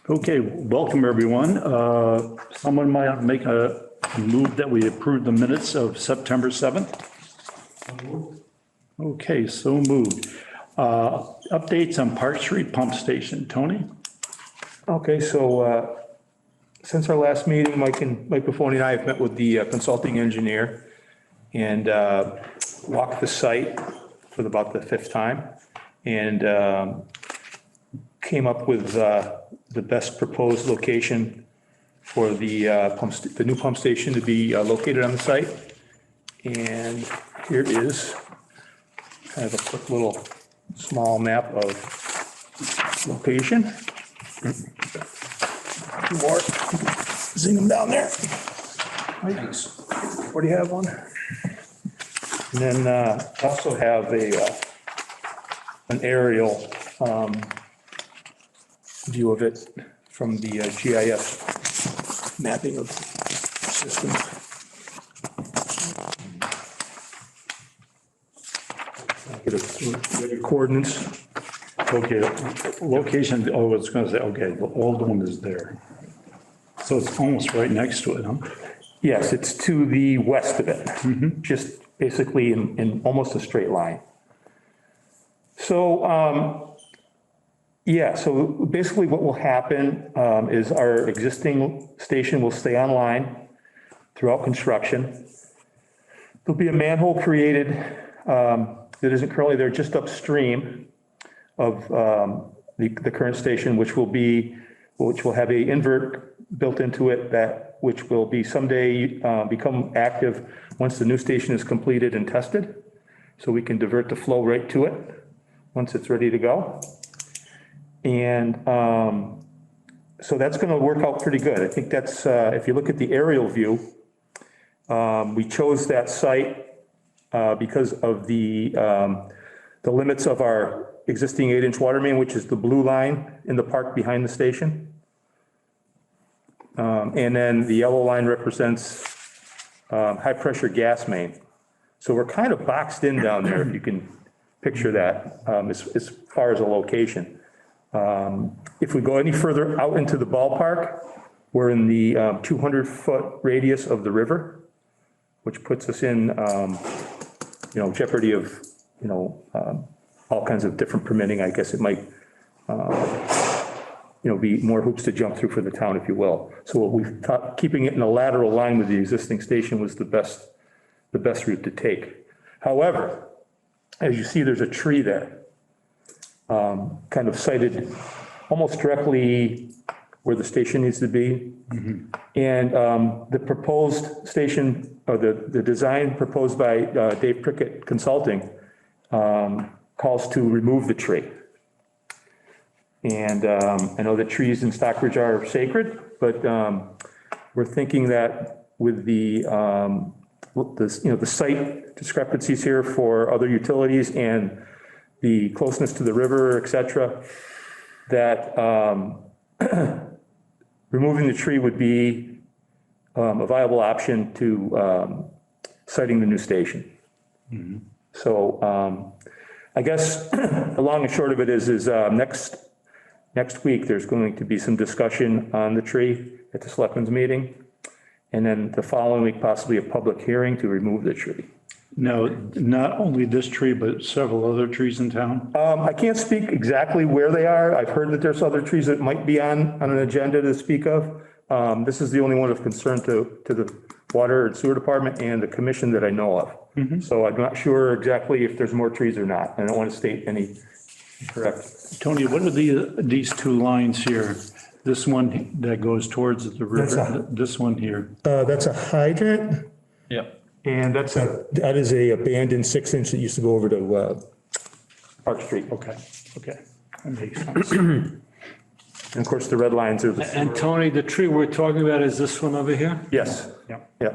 Okay, welcome everyone. Someone might make a move that we approve the minutes of September 7th. Okay, so moved. Updates on Park Street Pump Station. Tony? Okay, so since our last meeting, Mike Buffoni and I have met with the consulting engineer and walked the site for about the fifth time and came up with the best proposed location for the new pump station to be located on the site. And here is kind of a quick little small map of location. Two more. Zing them down there. Thanks. Where do you have one? And then also have an aerial view of it from the GIS mapping of the system. Get your coordinates. Okay, location, oh, I was going to say, okay, the old one is there. So it's almost right next to it, huh? Yes, it's to the west of it, just basically in almost a straight line. So, yeah, so basically what will happen is our existing station will stay online throughout construction. There'll be a manhole created that isn't currently there, just upstream of the current station, which will have a invert built into it which will be someday become active once the new station is completed and tested. So we can divert the flow right to it once it's ready to go. And so that's going to work out pretty good. I think that's, if you look at the aerial view, we chose that site because of the limits of our existing 8-inch water main, which is the blue line in the park behind the station. And then the yellow line represents high pressure gas main. So we're kind of boxed in down there, if you can picture that, as far as a location. If we go any further out into the ballpark, we're in the 200-foot radius of the river, which puts us in, jeopardy of, all kinds of different permitting. I guess it might, be more hoops to jump through for the town, if you will. So what we thought, keeping it in a lateral line with the existing station was the best route to take. However, as you see, there's a tree there, kind of sited almost directly where the station needs to be. And the proposed station, or the design proposed by Dave Prickett Consulting, calls to remove the tree. And I know that trees in Stockbridge are sacred, but we're thinking that with the site discrepancies here for other utilities and the closeness to the river, et cetera, that removing the tree would be a viable option to siting the new station. So I guess the long and short of it is next week, there's going to be some discussion on the tree at the selectmen's meeting. And then the following week, possibly a public hearing to remove the tree. Now, not only this tree, but several other trees in town? I can't speak exactly where they are. I've heard that there's other trees that might be on an agenda to speak of. This is the only one of concern to the water and sewer department and the commission that I know of. So I'm not sure exactly if there's more trees or not. I don't want to state any correct. Tony, what are these two lines here? This one that goes towards the river, this one here. That's a hydrant. Yep. And that is a abandoned 6-inch that used to go over to Park Street. Okay, that makes sense. And of course, the red lines are the. And Tony, the tree we're talking about is this one over here? Yes. Yeah.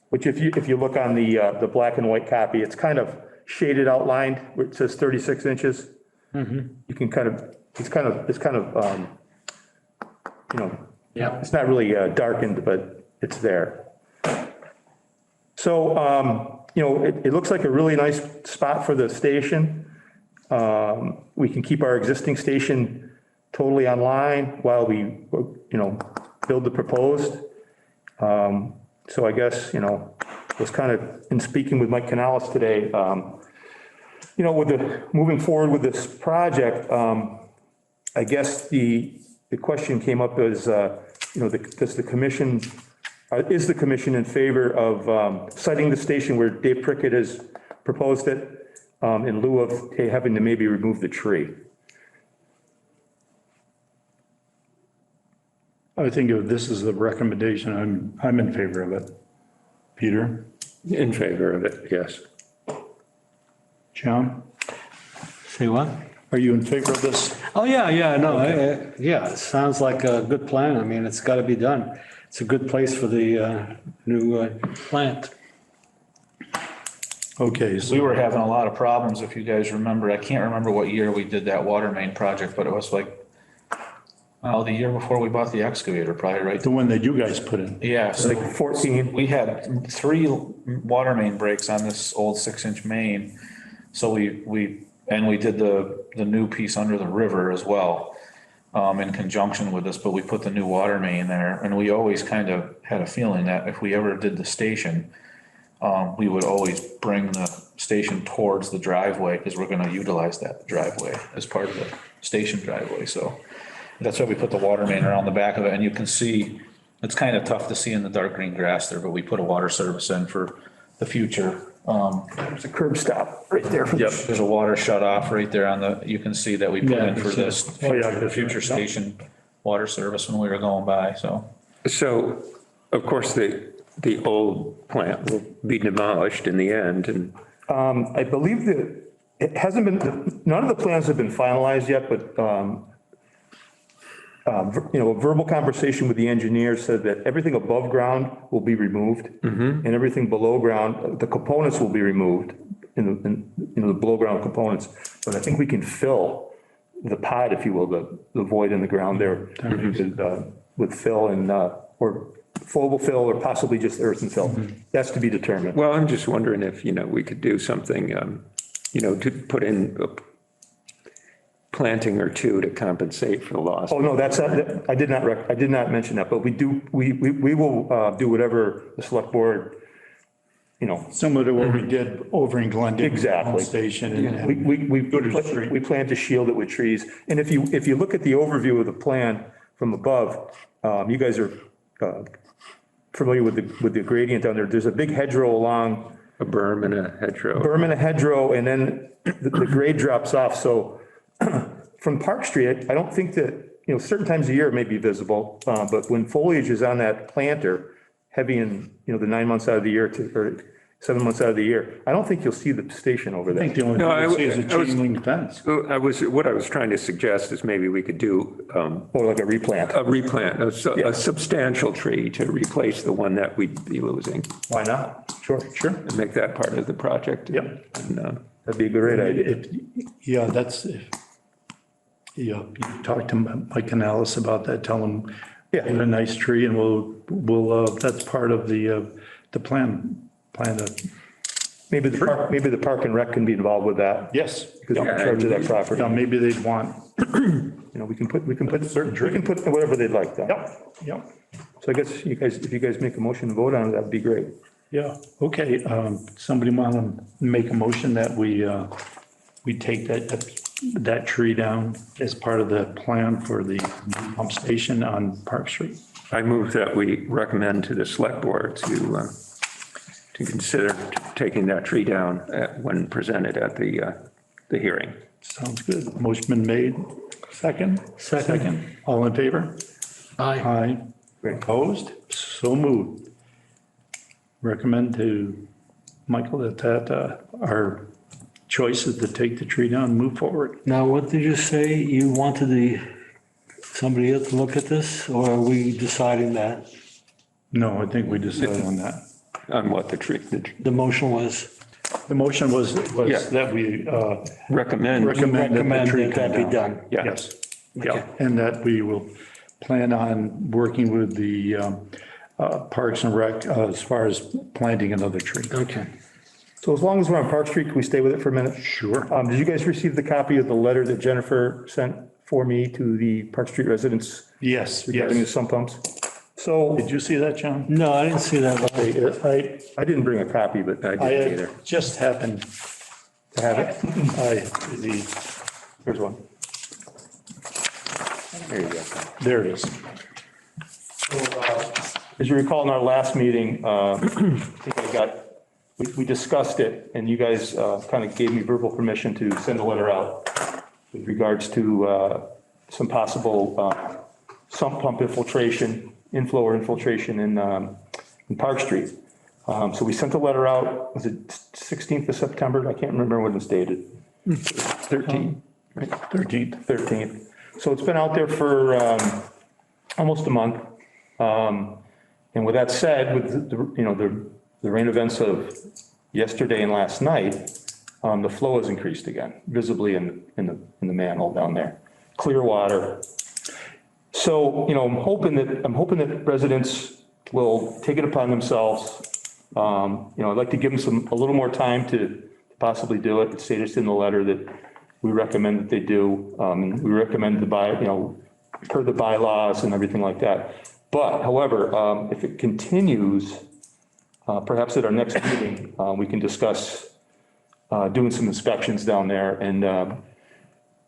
Which if you look on the black and white copy, it's kind of shaded outlined where it says 36 inches. You can it's kind of Yeah. it's not really darkened, but it's there. So, it looks like a really nice spot for the station. We can keep our existing station totally online while we, build the proposed. So I guess, was kind of, in speaking with Mike Canales today, with moving forward with this project, I guess the question came up as, does the commission, is the commission in favor of citing the station where Dave Prickett has proposed it in lieu of having to maybe remove the tree? I think if this is the recommendation, I'm in favor of it. Peter? In favor of it, yes. John? Say what? Are you in favor of this? Oh, no, yeah, it sounds like a good plan. I mean, it's got to be done. It's a good place for the new plant. Okay, We so were having a lot of problems, if you guys remember. I can't remember what year we did that water main project, but it was like, the year before we bought the excavator, probably, right? the one that you guys put in. Yeah, so Like 14? we had 3 water main breaks on this old 6-inch main. So we did the new piece under the river as well, in conjunction with this, but we put the new water main there. And we always kind of had a feeling that if we ever did the station, we would always bring the station towards the driveway because we're going to utilize that driveway as part of the station driveway. So that's why we put the water main around the back of it. And you can see, it's kind of tough to see in the dark green grass there, but we put a water service in for the future. There's a curb stop right there. Yep, there's a water shut off right there on the, you can see that we put Yeah, in for I see this, Oh, yeah, the future station water service when we were going by, so. So, of course, the old plant will be demolished in the end, and I believe that it hasn't been, none of the plans have been finalized yet, but, a verbal conversation with the engineer said that everything above ground will be removed. And everything below ground, the components will be removed in the below ground components. But I think we can fill the pod, if you will, the void in the ground there with fill and, or flowable fill or possibly just earth and fill. That's to be determined. well, I'm just wondering if, we could do something, to put in a planting or two to compensate for the loss. Oh, no, that's not, I did not mention that, but we will do whatever the select board, Similar to what we did over in Glendale. Exactly. Station. we plan to shield it with trees. And if you look at the overview of the plan from above, you guys are familiar with the gradient down there. There's a big hedgerow along, A berm and a hedgerow. berm and a hedgerow, and then the grade drops off. So from Park Street, I don't think that, certain times of year it may be visible, but when foliage is on that planter, heavy in, the 9 months out of the year or 7 months out of the year, I don't think you'll see the station over I think there. the only No, thing I see is a I was- chain link fence. What I was trying to suggest is maybe we could do Or like a replant. a replant, a substantial tree to replace the one that we'd be losing, Why not? Sure. and make that part of the project. Yep. And, That'd be a great idea. Yeah, you talk to Mike Canales about that, tell him, Yeah. get a nice tree and we'll, that's part of the plan to, Maybe the park and rec can be involved with that. yes. Because we're in charge of that property. Yeah, maybe they'd want, We can put whatever they'd like though. yep. So I guess if you guys make a motion to vote on it, that'd be great. Yeah, okay, somebody want to make a motion that we take that tree down as part of the plan for the pump station on Park Street? I move that we recommend to the select board to consider taking that tree down when presented at the hearing. Sounds good. Motion been made. Second? Second. All in favor? Aye. Aye. Opposed? So moved. Recommend to Michael that our choice is to take the tree down and move forward. Now, what did you say? You wanted somebody else to look at this, or are we deciding that? No, I think we decided on that. On what the tree, The motion was The motion was Yeah. that we recommend. recommend that the tree that come that be down. done. Yeah. Yes, yeah, and that we will plan on working with the Parks and Rec as far as planting another tree. Okay. So as long as we're on Park Street, can we stay with it for a minute? Sure. Did you guys receive the copy of the letter that Jennifer sent for me to the Park Street residents Yes, regarding the yes. sump pumps. So Did you see that, John? No, I didn't see that. I didn't bring a copy, but I just happened, to have it. Here's one. There you go. there it is. As you recall, in our last meeting, I think we discussed it, and you guys kind of gave me verbal permission to send a letter out with regards to some possible sump pump inflow or infiltration in Park Street. So we sent a letter out, was it 16th of September? I can't remember when it was dated. 13th. 13th. So it's been out there for almost a month. And with that said, with the rain events of yesterday and last night, the flow has increased again, visibly in the manhole down there. Clear water. So, I'm hoping that residents will take it upon themselves. I'd like to give them a little more time to possibly do it. It's stated in the letter that we recommend that they do. We recommend per the bylaws and everything like that. But however, if it continues, perhaps at our next meeting, we can discuss doing some inspections down there. And,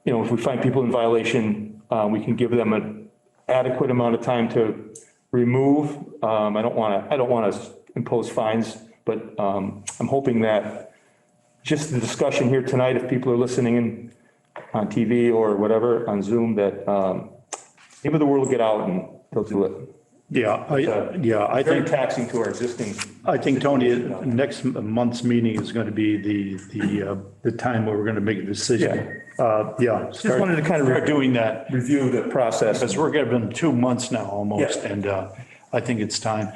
if we find people in violation, we can give them an adequate amount of time to remove. I don't want to impose fines, but I'm hoping that just the discussion here tonight, if people are listening in on TV or whatever, on Zoom, that maybe the word will get out and they'll do it. I Very think, taxing to our existing. Tony, next month's meeting is going to be the time where we're going to make a decision. Just wanted to kind of Start doing that, review the process. because we're given 2 months now almost, Yeah. and I think it's time.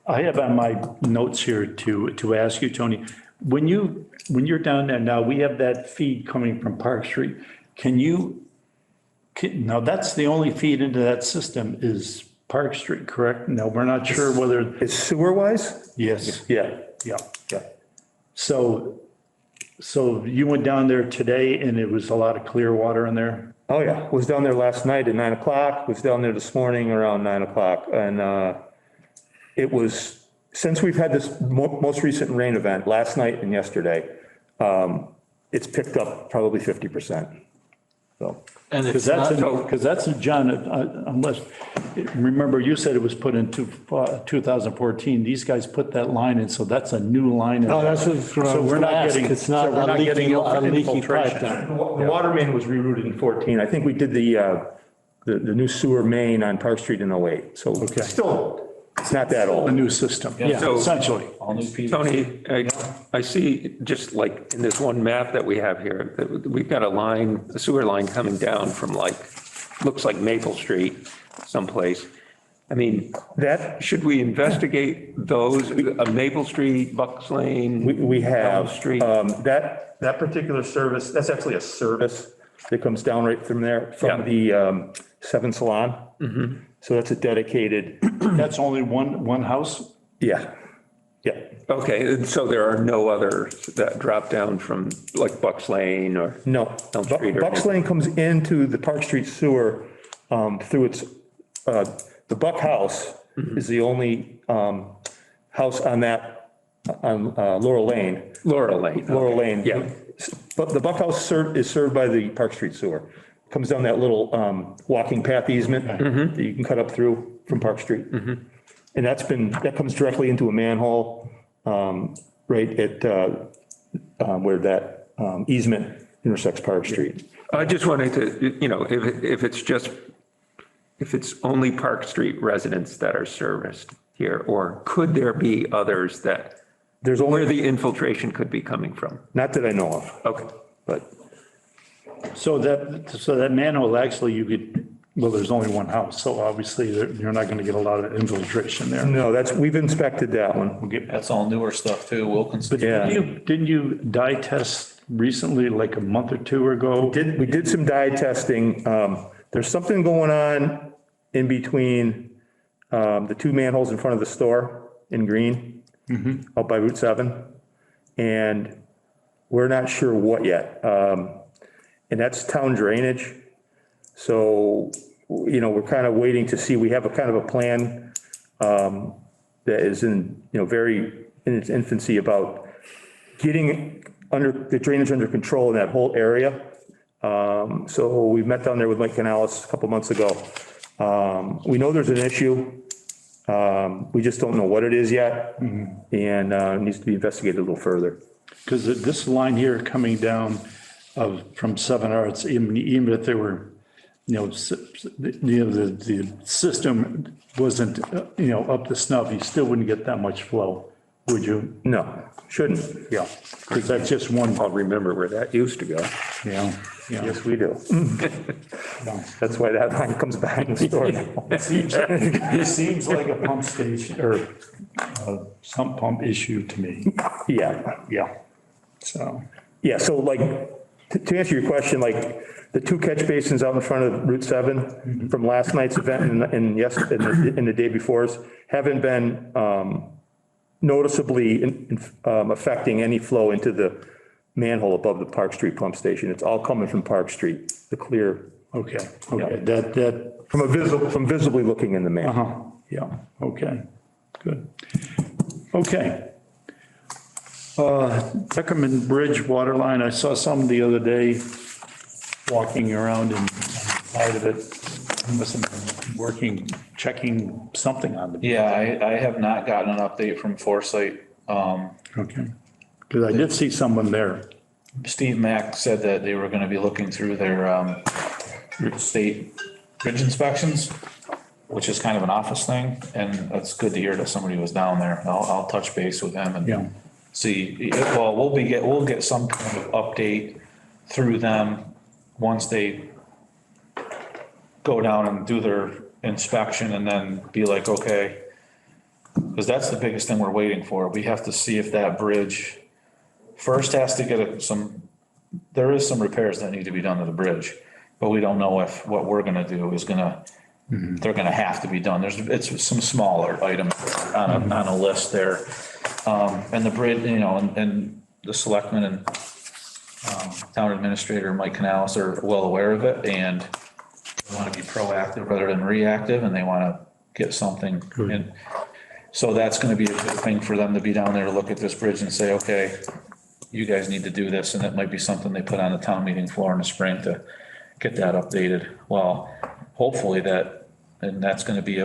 I have on my notes here to ask you, Tony, when you're down there now, we have that feed coming from Park Street. Now that's the only feed into that system is Park Street, correct? No, we're not sure whether, Is sewer wise? yes, Yeah. yeah. Yeah. So you went down there today and it was a lot of clear water in there? Oh, yeah. Was down there last night at 9 o'clock, was down there this morning around 9 o'clock. And it was, since we've had this most recent rain event, last night and yesterday, it's picked up probably 50%. So, And Because it's not, that's, John, unless, remember you said it was put in 2014. These guys put that line in, so that's a new line. no, that's what So we're not getting. it's not so we're a getting leaky pipe infiltration. then. the water main was rerouted in 14. I think we did the new sewer main on Park Street in 08. So Okay. still, it's not that A old. new system, So- essentially. All new pieces. Tony, I see just like in this one map that we have here, that we've got a sewer line coming down from looks like Maple Street someplace. I mean, That, should we investigate those, Maple Street, Bucks Lane? we have, Elm Street? that particular service, that's actually a service that comes down right from there, from the Seven Salon. So that's a dedicated, That's only one house? yeah, yeah. Okay, and so there are no others that drop down from like Bucks Lane or? No, Elm Street or- Bucks Lane comes into the Park Street sewer through its, the Buck House is the only house on Laurel Lane. Laurel Lane. Laurel okay. Lane. Yeah, But the Buck House is served by the Park Street sewer. Comes down that little walking path easement that you can cut up through from Park Street. And that comes directly into a manhole right at where that easement intersects Park Street. I just wanted to, if it's only Park Street residents that are serviced here, or could there be others that, There's where only, the infiltration could be coming from? not that I know of, Okay. but So that manhole, actually, there's only one house, so obviously you're not going to get a lot of infiltration there. no, we've inspected that one. We'll get, That's all newer stuff too, Wilkinson. Yeah. didn't you dye test recently, like a month or two ago? We did some dye testing. There's something going on in between the two manholes in front of the store in Green, out by Route 7. And we're not sure what yet. And that's town drainage. So, we're kind of waiting to see, we have a kind of a plan that is in, very in its infancy about getting the drainage under control in that whole area. So we met down there with Mike Canales a couple months ago. We know there's an issue. We just don't know what it is yet, and it needs to be investigated a little further. Because this line here coming down from 7 Arts, even if there were, the system wasn't, up to snuff, you still wouldn't get that much flow, would you? No, shouldn't. Yeah, because that's just one, I'll remember where that used to go. yeah. Yes, we do. That's why that line comes back in the store now. It seems like a pump station or sump pump issue to me. Yeah. Yeah. So, Yeah, so like, to answer your question, like, the 2 catch basins out in front of Route 7 from last night's event and the day before's haven't been noticeably affecting any flow into the manhole above the Park Street pump station. It's all coming from Park Street, the clear, okay, that, from visibly looking in the manhole. yeah, okay, good. Okay. Tuckerman Bridge water line, I saw some the other day walking around and side of it. Must have been working, checking something on the. Yeah, I have not gotten an update from Foresight. Okay, because I did see someone there. Steve Mack said that they were gonna be looking through their state bridge inspections, which is kind of an office thing, and it's good to hear that somebody was down there. I'll touch base with them Yeah. and see, well, we'll get some kind of update through them once they go down and do their inspection and then be like, okay, because that's the biggest thing we're waiting for. We have to see if that bridge first has to get there is some repairs that need to be done to the bridge, but we don't know if what we're gonna do is they're gonna have to be done. It's some smaller items on a list there. And the bridge, and the selectmen and town administrator Mike Canales are well aware of it, and they want to be proactive rather than reactive, and they want to get something. And so that's going to be a good thing for them to be down there to look at this bridge and say, okay, you guys need to do this, and it might be something they put on the town meeting floor in the spring to get that updated. Well, hopefully and that's going to be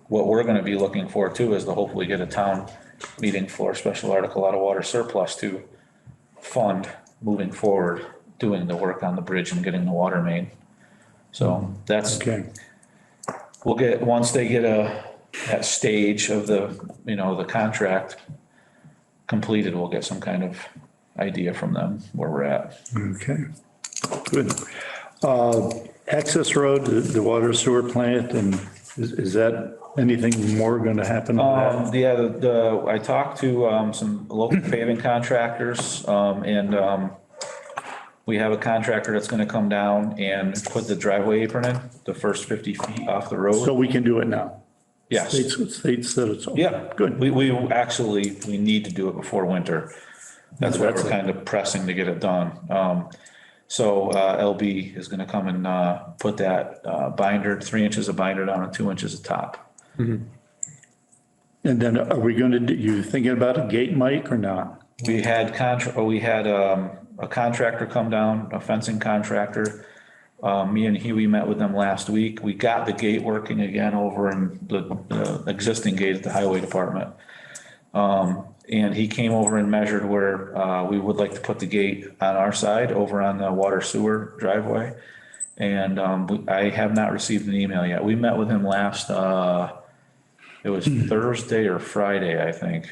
what we're going to be looking for too, is to hopefully get a town meeting floor special article out of water surplus to fund moving forward, doing the work on the bridge and getting the water main. So that's, Okay, we'll get, once they get that stage of the contract completed, we'll get some kind of idea from them where we're at. okay, good. Access road, the water sewer plant, and is that anything more going to happen on that? Yeah, I talked to some local paving contractors, and we have a contractor that's gonna come down and put the driveway apron in, the first 50 feet off the road. So we can do it now? Yes. States that it's. Yeah. Good. We actually, we need to do it before winter. That's why we're kind of pressing to get it done. So LB is gonna come and put that binder, 3 inches of binder down and 2 inches of top. And then are we going to, you thinking about a gate, Mike, or not? We had a contractor come down, a fencing contractor. Me and we met with them last week. We got the gate working again over in the existing gate at the highway department. And he came over and measured where we would like to put the gate on our side over on the water sewer driveway. And I have not received an email yet. We met with him last, it was Thursday or Friday, I think.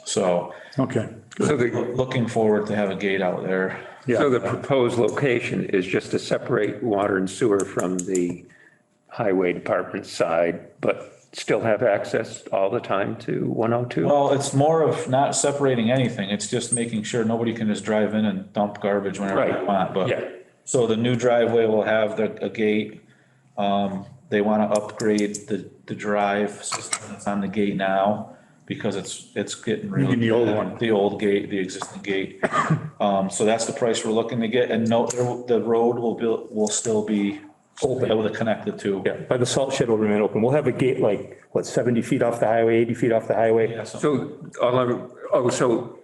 So Okay. So looking forward to have a gate out there. so the proposed location is just to separate water and sewer from the highway department side, but still have access all the time to 102? Well, it's more of not separating anything. It's just making sure nobody can just drive in and dump garbage whenever they Right. want. Yeah. But, so the new driveway will have a gate. They want to upgrade the drive system that's on the gate now, because it's getting really. mean the old one? The old gate, the existing gate. So that's the price we're looking to get, and no, the road will still be able to connect the two. Yeah, by the salt shed will remain open. We'll have a gate like, what, 70 feet off the highway, 80 feet off the highway? Yeah, so So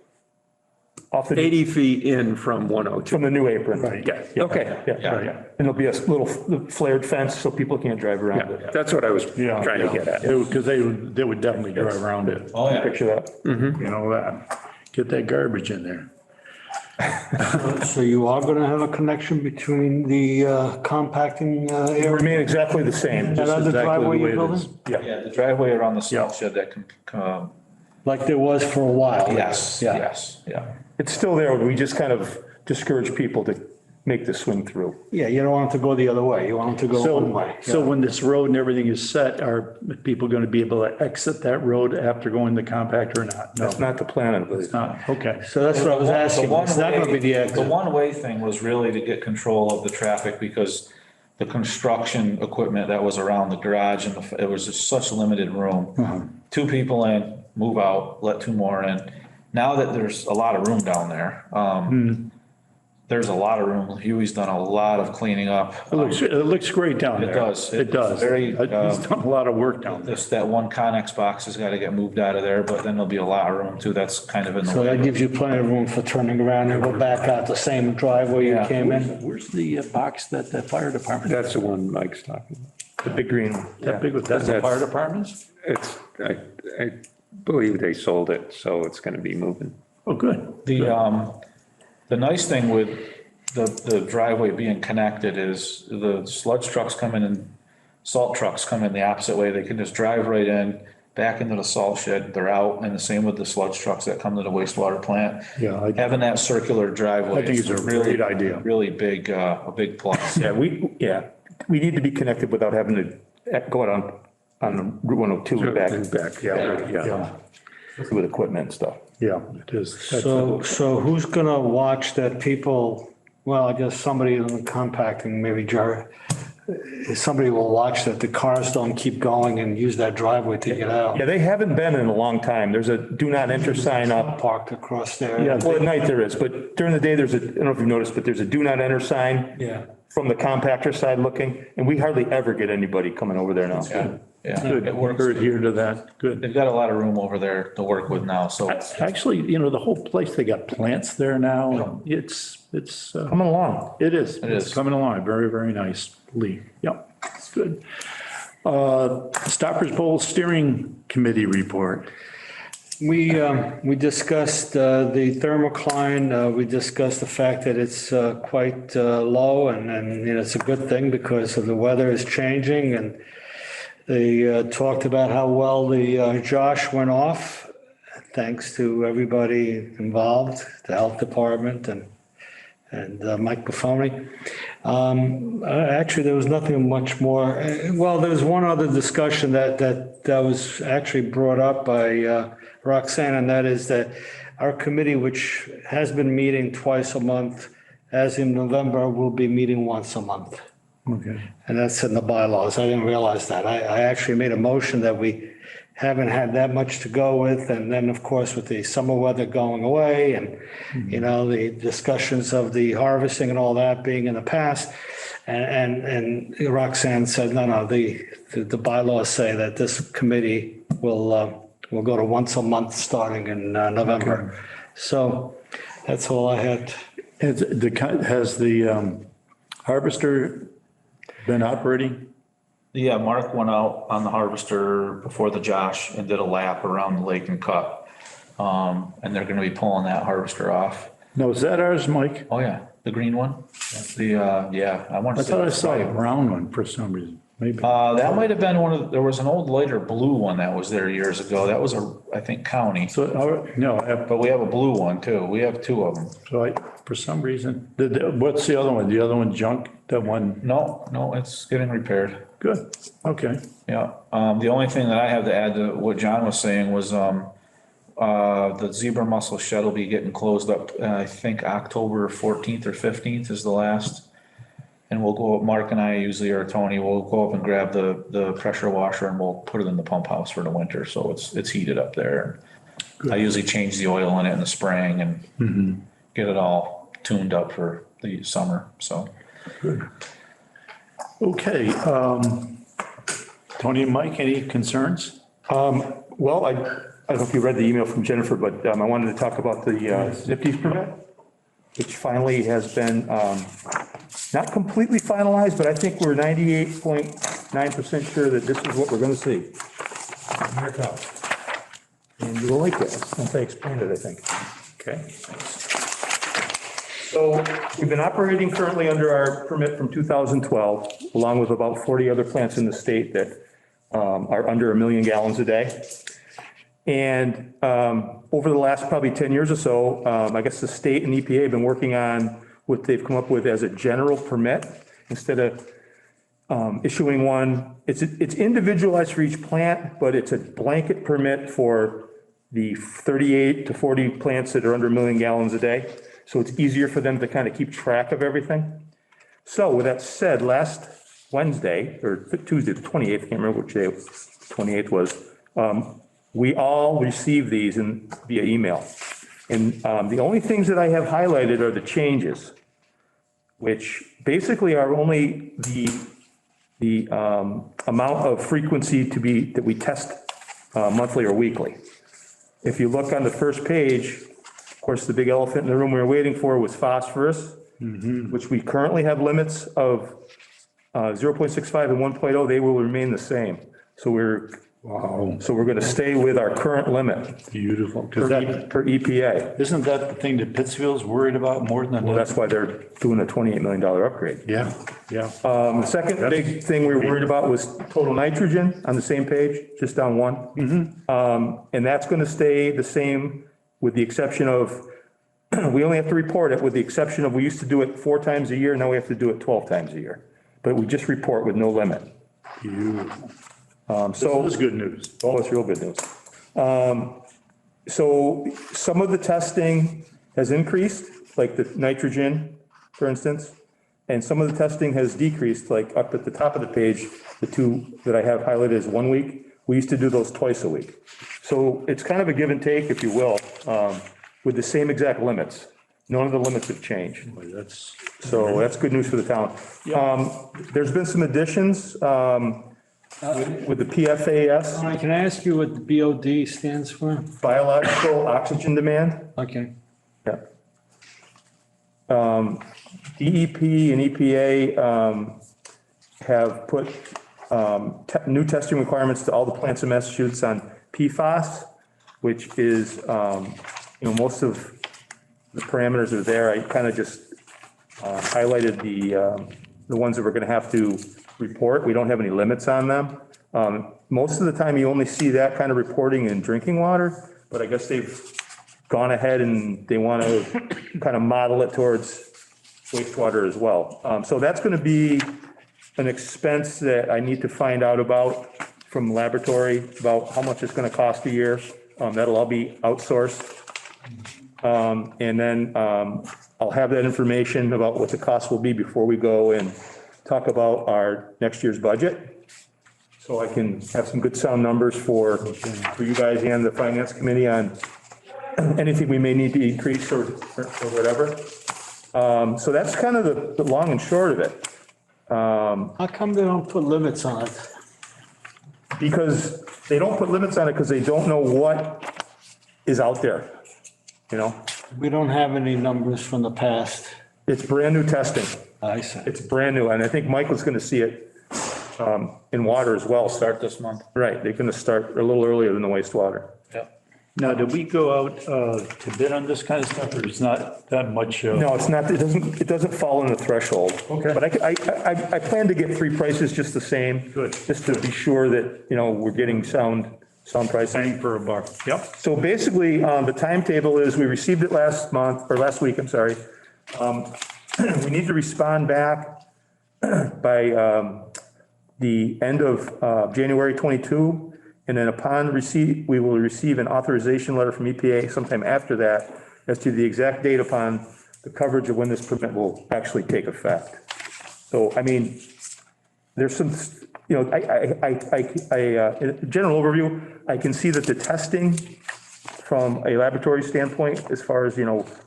Off the, 80 feet in from 102. from the new apron. Right. Yeah, Okay. yeah, yeah. And there'll be a little flared fence so people can't drive around Yeah, it. that's what I was Yeah. trying to get at. Because they would definitely drive around it. Oh, yeah. Picture that. You know that. Get that garbage in there. So you are gonna have a connection between the compacting It'll area? remain exactly the same. That just other exactly driveway the way you're it is. building? Yeah, the driveway around the salt shed that can, Like there was for a while? yes, Yeah. yes, yeah. It's still there. We just kind of discourage people to make the swing through. Yeah, you don't want them to go the other way. You want them to go one way. So when this road and everything is set, are people going to be able to exit that road after going the compactor or not? No, That's not the plan, I believe. it's not. Okay. So that's what I was asking. The It's not gonna be the one-way- exit. The one-way thing was really to get control of the traffic because the construction equipment that was around the garage and it was just such limited room. 2 people in, move out, let 2 more in. Now that there's a lot of room down there, there's a lot of room. Huey's done a lot of cleaning up. It looks great down It there. does. It does. Very, He's done a lot of work down there. This, that one Connex box has got to get moved out of there, but then there'll be a lot of room too. That's kind of in the So that way. gives you plenty of room for turning around and go back out the same driveway you Yeah. came in? Where's the box that the fire department? That's the one Mike's talking about. The big green one. That big, that's the fire department's? It's, I believe they sold it, so it's going to be moving. Oh, good. The nice thing with the driveway being connected is the sludge trucks come in and salt trucks come in the opposite way. They can just drive right in, back into the salt shed, they're out, and the same with the sludge trucks that come to the wastewater plant. Yeah, Having that circular driveway. I think it's a really great idea. Really big, a big plus. Yeah, we need to be connected without having to go out on Route 102 and back. Back, yeah. With equipment and stuff. Yeah, it is. So who's gonna watch that people, well, I guess somebody in the compacting, maybe Jerry, somebody will watch that the cars don't keep going and use that driveway to get out. Yeah, they haven't been in a long time. There's a do not enter sign up. Parked across there. Yeah. Well, at night there is, but during the day, I don't know if you've noticed, but there's a do not enter sign. Yeah. From the compactor side looking, and we hardly ever get anybody coming over there now. Yeah, Good, it works. we're adhere to that. Good. They've got a lot of room over there to work with now, so. Actually, the whole place, they got plants there now. It's, Coming along. it is. It is. It's coming along very, very nicely. Yep, it's good. Stockbridge Bowl Steering Committee report. We discussed the thermocline, we discussed the fact that it's quite low and it's a good thing because of the weather is changing and they talked about how well the Josh went off, thanks to everybody involved, the health department and Mike Buffoni. Actually, there was nothing much more. Well, there was one other discussion that was actually brought up by Roxanne, and that is that our committee, which has been meeting twice a month, as in November, will be meeting once a month. Okay. And that's in the bylaws. I didn't realize that. I actually made a motion that we haven't had that much to go with. And then, of course, with the summer weather going away and, the discussions of the harvesting and all that being in the past. And Roxanne said, no, the bylaws say that this committee will go to once a month starting in November. So that's all I had. Has the harvester been operating? Yeah, Mark went out on the harvester before the Josh and did a lap around the lake and cut. And they're gonna be pulling that harvester off. No, is that ours, Mike? Oh, yeah, the green one? I want I to thought I say. saw a brown one for some reason, maybe. That might have been there was an old lighter blue one that was there years ago. That was I think county. So, no, But we have a blue one too. We have 2 of them. for some reason, what's the other one? The other one junk? That one? No, it's getting repaired. Good, okay. Yeah, the only thing that I have to add to what John was saying was, the zebra mussel shed will be getting closed up, I think October 14th or 15th is the last And we'll go, Mark and I usually, or Tony, will go up and grab the pressure washer and we'll put it in the pump house for the winter, so it's heated up there. I usually change the oil in it in the spring and get it all tuned up for the summer, so. Okay, Tony and Mike, any concerns? Well, I don't know if you read the email from Jennifer, but I wanted to talk about the NIPD's permit, which finally has been not completely finalized, but I think we're 98.9% sure that this is what we're going to see. Here it comes. And you will like it once I explain it, I think. Okay. So we've been operating currently under our permit from 2012, along with about 40 other plants in the state that are under 1 million gallons a day. And over the last probably 10 years or so, I guess the state and EPA have been working on what they've come up with as a general permit instead of issuing one. It's individualized for each plant, but it's a blanket permit for the 38 to 40 plants that are under 1 million gallons a day. So it's easier for them to kind of keep track of everything. So with that said, last Wednesday, or Tuesday, the 28th, I can't remember which day 28th was, we all received these via email. And the only things that I have highlighted are the changes, which basically are only the amount of frequency that we test monthly or weekly. If you look on the first page, of course, the big elephant in the room we were waiting for was phosphorus, which we currently have limits of 0.65 and 1.0. They will remain the same. So we're going to stay with our current limit Beautiful. per EPA. Isn't that the thing that Pittsfield's worried about more than? Well, that's why they're doing a $28 million upgrade. Yeah, yeah. The second big thing we were worried about was total nitrogen on the same page, just down one. And that's going to stay the same with the exception of, we only have to report it with the exception of, we used to do it 4 times a year. Now we have to do it 12 times a year. But we just report with no limit. Beautiful. So This is good news. oh, it's real good news. So some of the testing has increased, like the nitrogen, for instance, and some of the testing has decreased, like up at the top of the page, the 2 that I have highlighted as 1 week. We used to do those twice a week. So it's kind of a give and take, if you will, with the same exact limits. None of the limits have changed. Boy, that's, So that's good news for the town. There's been some additions with the PFAS, All right, can I ask you what the BOD stands for? biological oxygen demand. Okay. Yeah. DEP and EPA have put new testing requirements to all the plants in Massachusetts on PFAS, which is, most of the parameters are there. I kind of just highlighted the ones that we're going to have to report. We don't have any limits on them. Most of the time you only see that kind of reporting in drinking water, but I guess they've gone ahead and they want to kind of model it towards wastewater as well. So that's going to be an expense that I need to find out about from laboratory, about how much it's going to cost a year. That'll all be outsourced. And then I'll have that information about what the cost will be before we go and talk about our next year's budget. So I can have some good sound numbers for you guys and the finance committee on anything we may need to increase or whatever. So that's kind of the long and short of it. How come they don't put limits on it? Because they don't put limits on it because they don't know what is out there, We don't have any numbers from the past. It's brand new testing. I see. It's brand new. And I think Michael's going to see it in water as well. Start this month. Right. They're going to start a little earlier than the wastewater. Yep. now, did we go out to bid on this kind of stuff, or it's not that much? No, it's not, it doesn't fall in the threshold. Okay. But I plan to get 3 prices just the same. Good. Just to be sure that, we're getting sound pricing. Bang for a buck. Yep. So basically, the timetable is, we received it last week, I'm sorry. We need to respond back by the end of January 22. And then upon receipt, we will receive an authorization letter from EPA sometime after that as to the exact date upon the coverage of when this permit will actually take effect. So, I mean, there's some, in a general overview, I can see that the testing from a laboratory standpoint, as far as,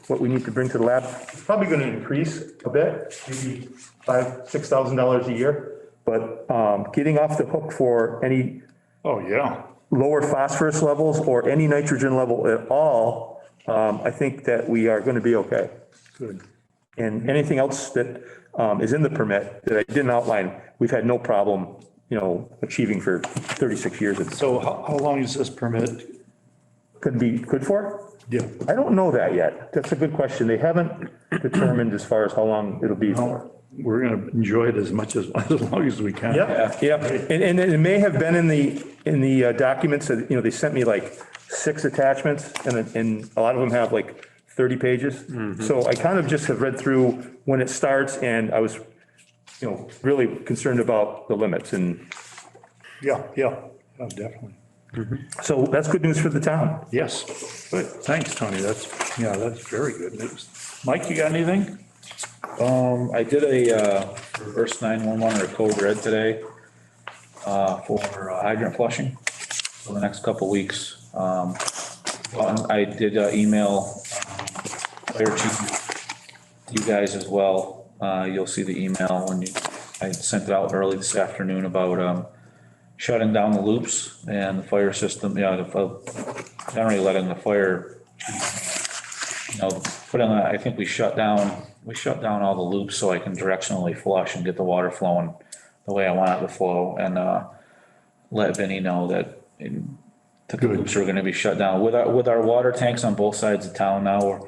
what we need to bring to the lab, is probably going to increase a bit, maybe $5,000-6,000 a year. But getting off the hook for any Oh, yeah. lower phosphorus levels or any nitrogen level at all, I think that we are going to be okay. Good. And anything else that is in the permit that I didn't outline, we've had no problem, achieving for 36 years. It's So how long is this permit? could be good for? Yeah. I don't know that yet. That's a good question. They haven't determined as far as how long it'll be for. We're going to enjoy it as long as we can. Yeah. And it may have been in the documents that, they sent me like 6 attachments and a lot of them have like 30 pages. So I kind of just have read through when it starts and I was, really concerned about the limits. And Yeah, oh, definitely. so that's good news for the town. Yes. Good. Thanks, Tony. That's very good news. Mike, you got anything? I did a reverse 911 or code red today for hydrant flushing for the next couple weeks. I did email fire chief, you guys as well. You'll see the email when I sent it out early this afternoon about shutting down the loops and the fire system, generally letting the fire, put in, I think we shut down all the loops so I can directionally flush and get the water flowing the way I want it to flow, and let Vinnie know that the loops are gonna be shut down. With our water tanks on both sides of town now,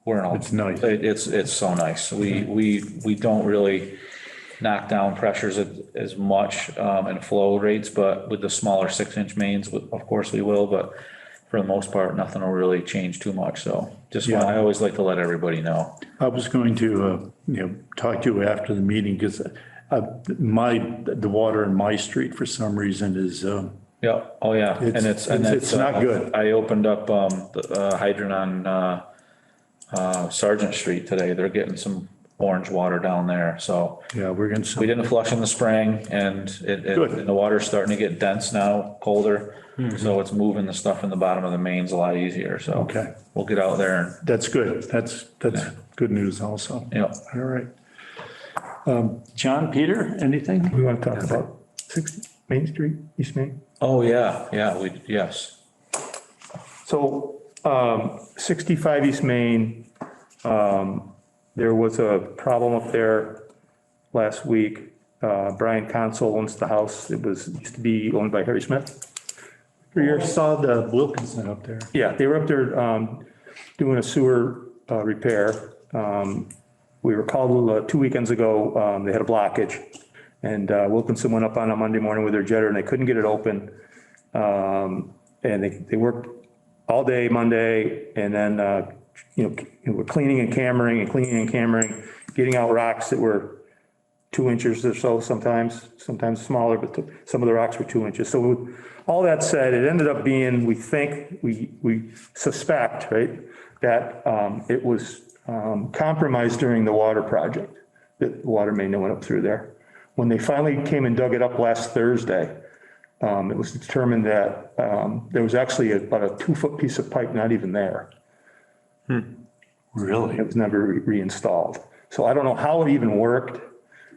we're in all. It's nice. It's so nice. We don't really knock down pressures as much and flow rates, but with the smaller 6-inch mains, of course we will, but for the most part, nothing will really change too much. So I always like to let everybody know. I was going to, talk to you after the meeting because the water in my street for some reason is, Yeah, oh yeah, it's not good. I opened up the hydrant on Sergeant Street today. They're getting some orange water down there, so. yeah, we're going to. We didn't flush in the spring and Good. and the water's starting to get dense now, colder. So it's moving the stuff in the bottom of the mains a lot easier, so. Okay. We'll get out there and, That's good. That's good news also. yeah. All right. John, Peter, anything? We want to talk about 60 Main Street, East Main. Oh, yeah, yes. So 65 East Main, there was a problem up there last week. Brian Console owns the house. It used to be owned by Harry Smith. I saw the Wilkinson up there. Yeah, they were up there doing a sewer repair. We were called 2 weekends ago. They had a blockage. And Wilkinson went up on a Monday morning with their jetter and they couldn't get it open. And they worked all day Monday and then, we're cleaning and cammering, getting out rocks that were 2 inches or so sometimes smaller, but some of the rocks were 2 inches. So all that said, it ended up being, we suspect, right, that it was compromised during the water project, that the water main that went up through there. When they finally came and dug it up last Thursday, it was determined that there was actually about a 2-foot piece of pipe not even there. Really? It was never reinstalled. So I don't know how it even worked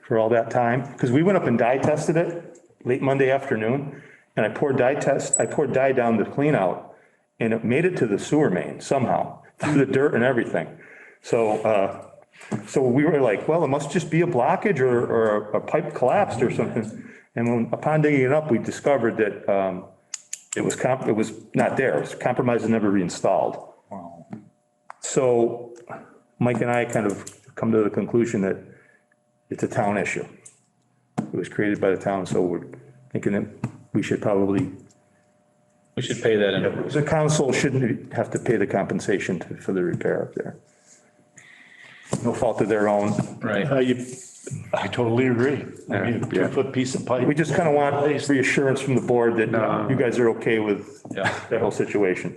for all that time, because we went up and dye tested it late Monday afternoon, and I poured dye down the clean out, and it made it to the sewer main somehow, through the dirt and everything. So we were like, well, it must just be a blockage or a pipe collapsed or something. And upon digging it up, we discovered that it was not there. It was compromised and never reinstalled. Wow. So Mike and I kind of come to the conclusion that it's a town issue. It was created by the town, so we're thinking that we should probably, We should pay that in. the council shouldn't have to pay the compensation for the repair up there. No fault of their own. Right. I totally agree. I mean, a 2-foot piece of pipe. We just kind of want reassurance from the board that you guys are okay with that whole situation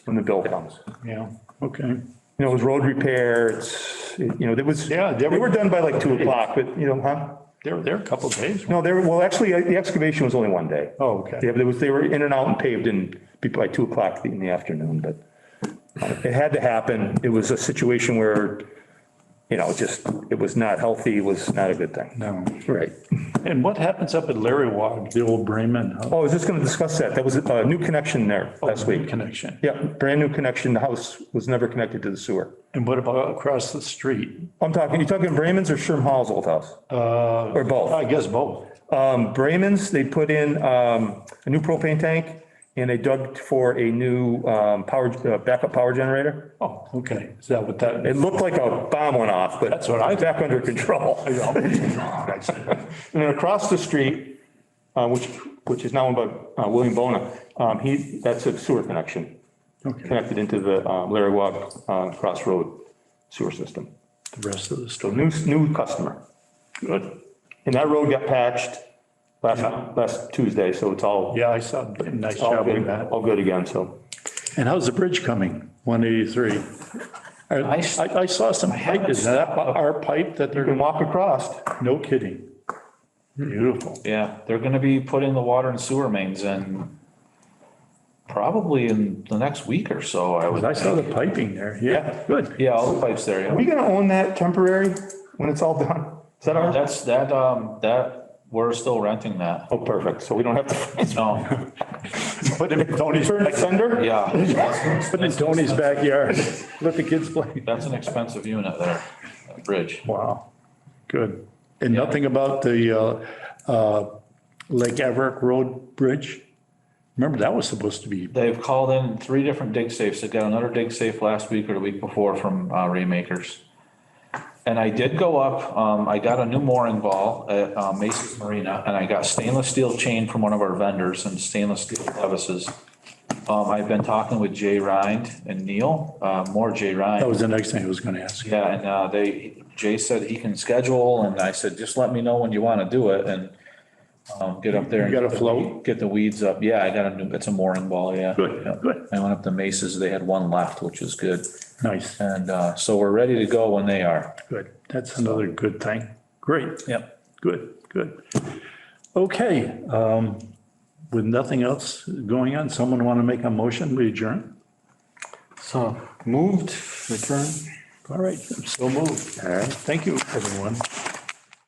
when the bill comes. Yeah, okay. It was road repair, it's there was, Yeah, they were done by like 2 o'clock, but, huh? They were there a couple of days. No, well, actually, the excavation was only one day. Oh, okay. Yeah, they were in and out and paved in by 2 o'clock in the afternoon, but it had to happen. It was a situation where, it was not healthy, it was not a good thing. No. Right. And what happens up at Larry Wog, the old Bremen? Oh, I was just going to discuss that. That was a new connection there last week. Connection. Yeah, brand new connection. The house was never connected to the sewer. And what about across the street? You talking Bremen's or Sherm Hall's old house? Or both? I guess both. Bremen's, they put in a new propane tank and they dug for a new backup power generator. Oh, okay. Is that what that? It looked like a bomb went off, but That's what I- it's back under control. And then across the street, which is now owned by William Bona, that's a sewer connection. Okay. Connected into the Larry Wog Crossroad sewer system. The rest of the So story. new customer. Good. And that road got patched last Tuesday, so it's all. Yeah, I saw a nice all job with good, that. all good again, so. And how's the bridge coming? 183. I saw some pipe. Is that our pipe that You they're can walk across. no kidding. Beautiful. Yeah, they're gonna be putting the water and sewer mains in probably in the next week or so, I would. I saw the piping there. Yeah, good. Yeah, all the pipes there, Are yeah. we gonna own that temporary when it's all done? Is that ours? That, we're still renting that. Oh, perfect. So we don't have to. No, Put it in Tony's, Turn it under? yeah, put it in Tony's backyard. Let the kids play. that's an expensive unit there, that bridge. Wow, good. And nothing about the Lake Everett Road Bridge? Remember, that was supposed to be, They've called in 3 different dig safes. They got another dig safe last week or the week before from Rainmakers. And I did go up, I got a new mooring ball at Macy's Marina, and I got stainless steel chain from one of our vendors and stainless steel crevices. I've been talking with Jay Rind and Neil, more Jay Rind. that was the next thing I was gonna ask you. Yeah, and Jay said he can schedule, and I said, just let me know when you want to do it, and get up there. You and got a get the float? weed- Get the weeds up. Yeah, I got it's a mooring ball, yeah. Good, Yeah. good. I went up to Mace's, they had one left, which was good. Nice, And so we're ready to go when they are. good. That's another good thing. Great. Yep. Good, good. Okay, with nothing else going on, someone want to make a motion, we adjourn? So moved, return. All right, so moved. All right, thank you, everyone.